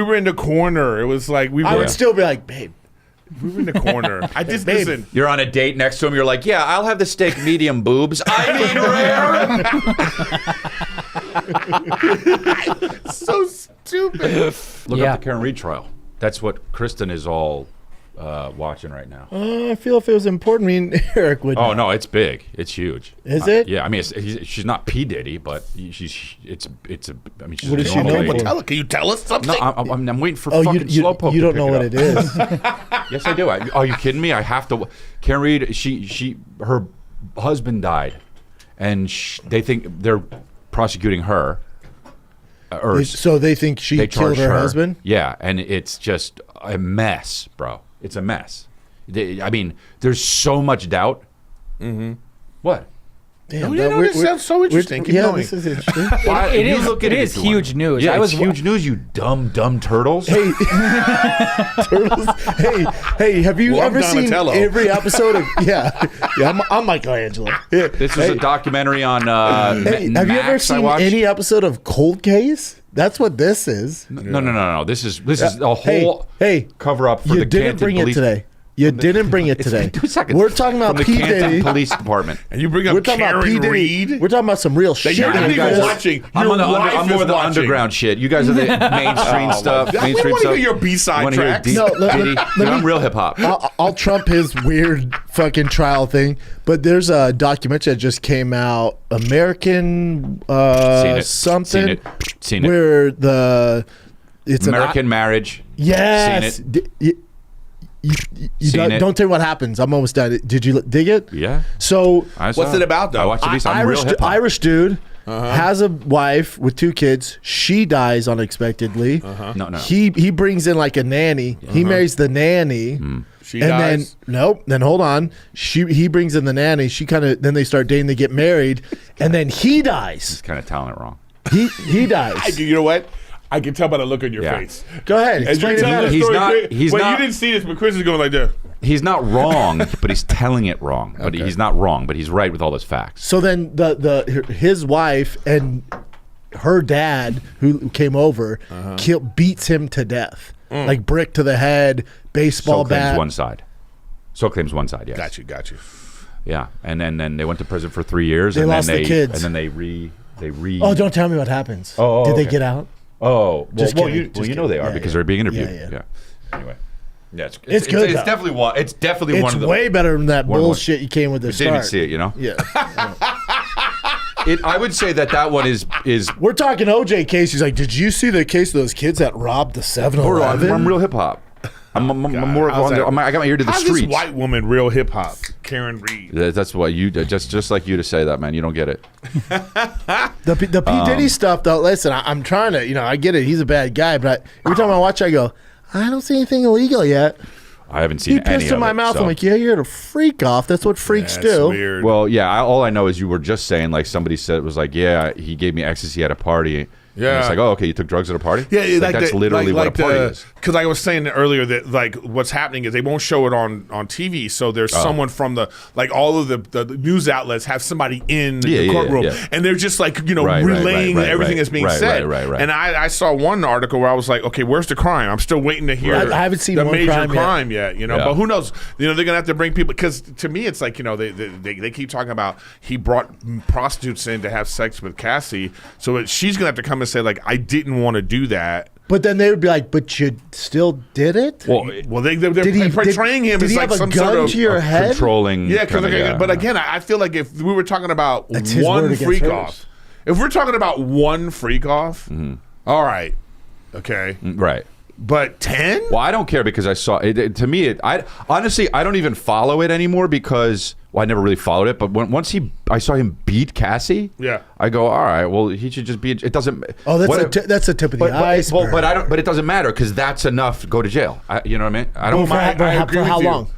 were in the corner. It was like I would still be like, babe. We were in the corner. I just listen. You're on a date next to him. You're like, yeah, I'll have the steak medium boobs. I mean rare. So stupid. Look up the Karen Reed trial. That's what Kristen is all watching right now. I feel if it was important, I mean, Eric would. Oh no, it's big. It's huge. Is it? Yeah, I mean, she's not P Diddy, but she's. I mean, she's. What a does she normal know? lady. Can you tell us something? No, I'm waiting for Oh, fucking Slowpoke. you don't to know pick what it it up. is. Yes, I do. Are you kidding me? I have to. Karen Reed, her husband died, and they think they're prosecuting her. So they think she killed her husband? Yeah, and it's just a mess, bro. It's a mess. I mean, there's so much doubt. Mm-hmm. What? Damn, this sounds so interesting. Keep going. This is interesting. It is huge news. Yeah, it's huge news, you dumb turtles. Hey, turtles. Hey, have you ever seen every episode of? I'm Michelangelo. Yeah. This is a documentary on. Have you ever seen any episode of Cold Case? That's what this is. No. This is a whole cover up for the You didn't bring it today. You didn't bring it today. 2 seconds. We're talking about P. Diddy. Canton Police Department. And you bring up Karen Reed. We're talking about some real shit. You're not even watching. I'm more the underground shit. You guys are the mainstream stuff. We want to hear your B-side tracks. Diddy. I'm real hip hop. I'll trump his weird fucking trial thing. But there's a documentary that just came out, American something, Seen it. where it's American Marriage. Yes. Seen it. You don't tell me what happens. I'm almost done. Did you dig it? Yeah. So what's it about though? I watched it. I'm real hip hop. Irish dude has a wife with 2 kids. She dies unexpectedly. No. He brings in like a nanny. He marries the nanny. She dies. Then hold on. He brings in the nanny. Then they start dating. They get married, and then he dies. He's kind of telling it wrong. He dies. You know what? I can tell by the look on your face. Go ahead. As you're telling the story, you didn't see this, but Chris is going like this. He's not wrong, but he's telling it wrong. But he's not wrong, but he's right with all those facts. So then his wife and her dad, who came over, beats him to death. Like brick to the head, baseball bat. So claims one side, yes. Got you. Yeah, and then they went to prison for 3 years. They lost the kids. And then they re. Oh, don't tell me what happens. Did they get out? Oh, you know they are because they're being interviewed. Yeah. Anyway, yeah, it's good. It's definitely one. It's definitely one of the. It's way better than that bullshit you came with the start. Didn't even see it, you know. Yeah. I would say that one is. We're talking OJ case. He's like, did you see the case of those kids that robbed the 7-Eleven? I'm real hip hop. I'm more of on I got my ear to the streets. This white woman real hip hop? Karen Reed. That's what you just like you to say that, man. You don't get it. The P Diddy stuff, though. Listen, I'm trying to. I get it. He's a bad guy, but every time I watch, I go, I don't see anything illegal yet. I haven't seen any of it. He pissed in my mouth. So. I'm like, yeah, you're a freak off. That's what freaks do. Weird. Well, yeah. All I know is you were just saying, like somebody said, it was like, yeah, he gave me ecstasy at a party. Yeah, and it's like, oh, okay, you took drugs at a party. Yeah, like that's literally what a party is. Because I was saying earlier that like what's happening is they won't show it on TV, so there's someone from all of the news outlets have somebody in the courtroom, and they're just like relaying everything that's being said. Right. And I saw one article where I was like, okay, where's the crime? I'm still waiting to hear. I haven't seen the one major crime yet. But who knows? They're gonna have to bring people because to me it's like they keep talking about he brought prostitutes in to have sex with Cassie, so she's gonna have to come and say like I didn't want to do that. But then they would be like, but you still did it? Well, they're portraying him as like some sort of to your head? Controlling. Yeah, but again, I feel like if we were talking about one freak off, all right, okay. Right. But 10? Well, I don't care because I saw it. To me, honestly, I don't even follow it anymore because I never really followed it. But once I saw him beat Cassie. Yeah. I go, all right. Well, he should just be. It doesn't. Oh, that's the tip of the iceberg. But I don't. But it doesn't matter because that's enough to go to jail. You know what I mean? I don't. For how long?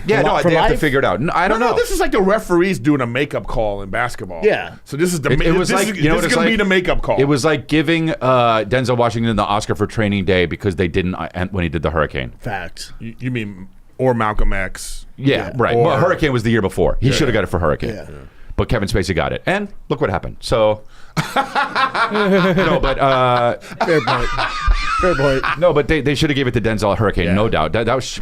Yeah, no, they have to figure it out. I don't know. This is like the referees doing a makeup call in basketball. Yeah. So this is the. This is going to be the makeup call. It was like giving Denzel Washington the Oscar for Training Day because they didn't when he did the Hurricane. Facts. You mean or Malcolm X? Yeah, right. Well, Hurricane was the year before. He should have got it for Hurricane. Yeah. but Kevin Spacey got it, and look what happened. So, no, but Fair point. no, but they should have gave it to Denzel Hurricane, no doubt. That was a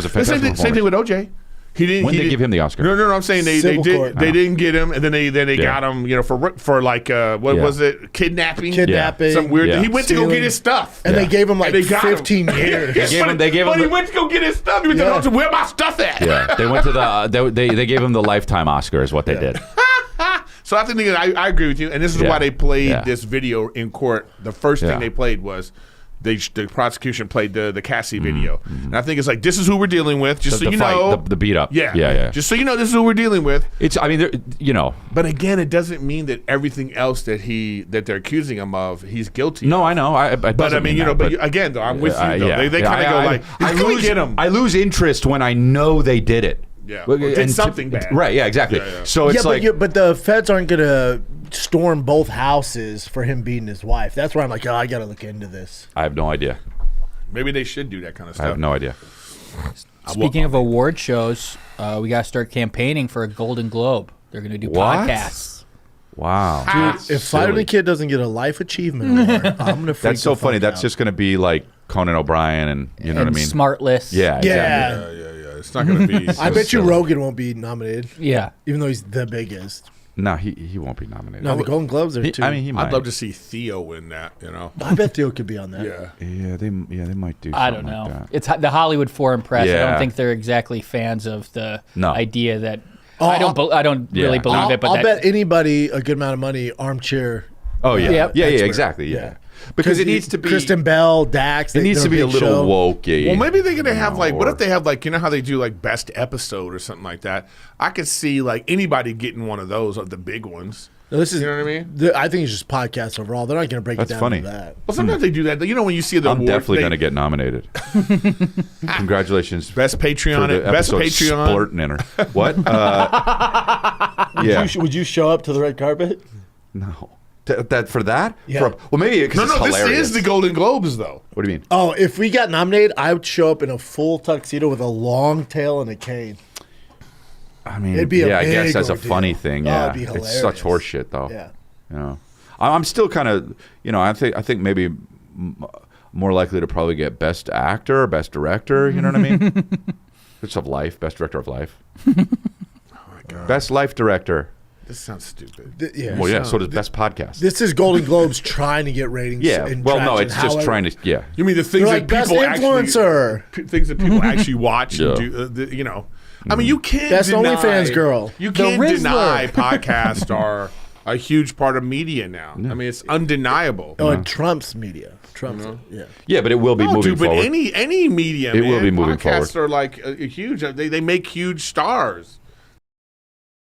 fantastic same thing with OJ. He didn't. When did they give him the Oscar? No. I'm saying they didn't get him, and then they got him. For like what was it? Kidnapping. Some weird. Yeah. He went to go get his stuff, and they gave him like 15 him. years. They gave him. He went to go get his stuff. He went to where my stuff at. Yeah, they went to the. They gave him the Lifetime Oscar, is what they did. So I think I agree with you, and this is why they played this video in court. The first thing they played was. The prosecution played the Cassie video, and I think it's like this is who we're dealing with. Just so you know, the beat up. Yeah. Just so you know, this is who we're dealing with. But again, it doesn't mean that everything else that they're accusing him of, he's guilty. No, I know. But I mean, again, though, I'm with you. Though. They kind of go like, I lose interest when I know they did it. Yeah, did something bad. Right? Yeah, exactly. Yeah. So it's but the feds aren't gonna storm both houses for him beating his wife. That's why I'm like, I gotta look into this. I have no idea. Maybe they should do that kind of stuff. I have no idea. Speaking of award shows, we gotta start campaigning for a Golden Globe. They're gonna do podcasts. Wow. Dude, if Fighter the Kid doesn't get a life achievement award, I'm gonna freak That's so funny. out. That's just gonna be like Conan O'Brien and you know what I mean? Smart List. Yeah. Exactly. Yeah. It's not going to be. I bet you Rogan won't be nominated. Yeah. Even though he's the biggest. No, he won't be nominated. No, the Golden Globes are too. He might. I'd love to see Theo win that. I bet Theo could be on that. Yeah, they might do. I don't know. Like it's the Hollywood Foreign Press. Yeah. I don't think they're exactly fans of the idea that. Oh, I don't really believe it. But I'll bet anybody a good amount of money. Armchair. Oh yeah, Yep. yeah, exactly. Yeah. Because it needs to be Kristen Bell, Dax. It needs to be a little woke. Well, maybe they're gonna have what if they have how they do best episode or something like that? I could see anybody getting one of those of the big ones. No, this is, you know what I mean? I think it's just podcasts overall. They're not going to break it down funny. to that. Well, sometimes they do that. You know, when you see the I'm awards, definitely going to get nominated. Congratulations. Best Patreon. Best Patreon. Splurting What? Would you show up to the red carpet? No. For that? Yeah. Well, maybe because it's hilarious. This is the Golden Globes, though. What do you mean? Oh, if we got nominated, I would show up in a full tuxedo with a long tail and a cane. I mean, it'd be I guess that's a funny thing. Yeah, it'd be hilarious. It's such horseshit, though. Yeah. You know, I'm still kind of, I think maybe more likely to probably get best actor, or best director. You know what I mean? It's of life, best director of life. Oh my god, best life director. This sounds stupid. Well, yeah. So does best podcast. This is Golden Globes trying to get ratings. Yeah. Well, no, it's just trying to. Yeah. You mean the things that best people influencer? Things that people actually watch and do. I mean, you can't best deny, OnlyFans girl. You can't deny podcasts are a huge part of media now. I mean, it's undeniable. Oh, and Trump's media. Trump's, yeah. Yeah, but it will be moving forward. But any media, it will be moving forward. Podcasts are huge. They make huge stars.